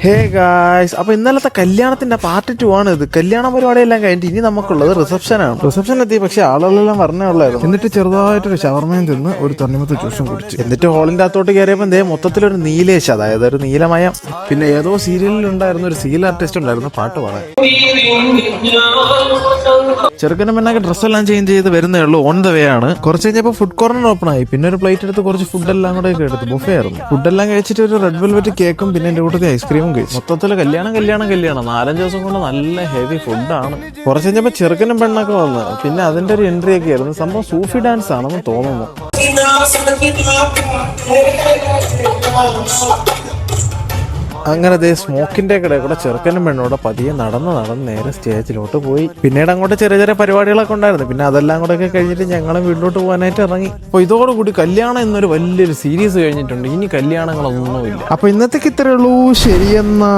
Hey guys, അപ്പൊ ഇന്നലത്തെ കല്യാണത്തിന്റെ പാർട്ട് 2 ആണ് ഇത്. കല്യാണ പരിപാടിയെല്ലാം കഴിഞ്ഞിട്ട് ഇനി നമുക്കുള്ളത് റിസപ്ഷനാണ്. റിസപ്ഷൻ എത്തി, പക്ഷെ ആളുകളെല്ലാം പറഞ്ഞേ ഉള്ളായിരുന്നു. എന്നിട്ട് ചെറുതായിട്ടൊരു ഷവർമയും തിന്ന് ഒരു തണ്ണിമത്ത ജ്യൂസും കുടിച്ചു. എന്നിട്ട് ഹോളിന്റെ അകത്തോട്ട് കയറിയപ്പോൾ എന്തേ മൊത്തത്തിലൊരു നീലേശ്, അതായത് ഒരു നീലമയം. പിന്നെ ഏതോ സീരിയലിൽ ഉണ്ടായിരുന്ന ഒരു സീരിയൽ ആർട്ടിസ്റ്റ് ഉണ്ടായിരുന്നു പാട്ട് പാടാൻ. ചെറുക്കനും പെണ്ണൊക്കെ ഡ്രസ്സെല്ലാം ചേഞ്ച് ചെയ്ത് വരുന്നേ ഉള്ളൂ. ഓൺ ദ വേ ആണ്. കുറച്ച് കഴിഞ്ഞപ്പോൾ ഫുഡ് കോർണർ ഓപ്പൺ ആയി. പിന്നെ ഒരു പ്ലേറ്റ് എടുത്ത് കുറച്ച് ഫുഡെല്ലാം കൂടെ എടുത്ത് ബുഫേ ആയിരുന്നു. ഫുഡെല്ലാം കഴിച്ചിട്ട് ഒരു റെഡ് വെൽവെറ്റ് കേക്കും പിന്നെ എന്റെ കൂട്ടത്തിൽ ഐസ്ക്രീമും കഴിച്ചു. മൊത്തത്തിൽ കല്യാണം 4-5 ദിവസം കൊണ്ട് നല്ല ഹെവി ഫുഡാണ്. കുറച്ച് കഴിഞ്ഞപ്പോൾ ചെറുക്കനും പെണ്ണൊക്കെ വന്ന് പിന്നെ അതിന്റെ ഒരു എൻട്രി ഒക്കെ ആയിരുന്നു. സംഭവം സൂഫി ഡാൻസ് ആണെന്ന് തോന്നുന്നു. അങ്ങനെ ദേ സ്മോക്കിന്റെ കടയിൽ കൂടെ ചെറുക്കനും പെണ്ണോടെ പതിയെ നടന്ന് നേരെ സ്റ്റേജിലോട്ട് പോയി. പിന്നീട് അങ്ങോട്ട് ചെറിയ ചെറിയ പരിപാടികളൊക്കെ ഉണ്ടായിരുന്നു. പിന്നെ അതെല്ലാം കൂടെ ഒക്കെ കഴിഞ്ഞിട്ട് ഞങ്ങളും വീട്ടിലോട്ട് പോകാനായിട്ട് ഇറങ്ങി. അപ്പോൾ ഇതോടുകൂടി കല്യാണം എന്നൊരു വലിയൊരു സീരീസ് കഴിഞ്ഞിട്ടുണ്ട്. ഇനി കല്യാണങ്ങളൊന്നുമില്ല. അപ്പൊ ഇന്നത്തേക്ക് ഇത്രയേ ഉള്ളൂ. ശരിയെന്നാ.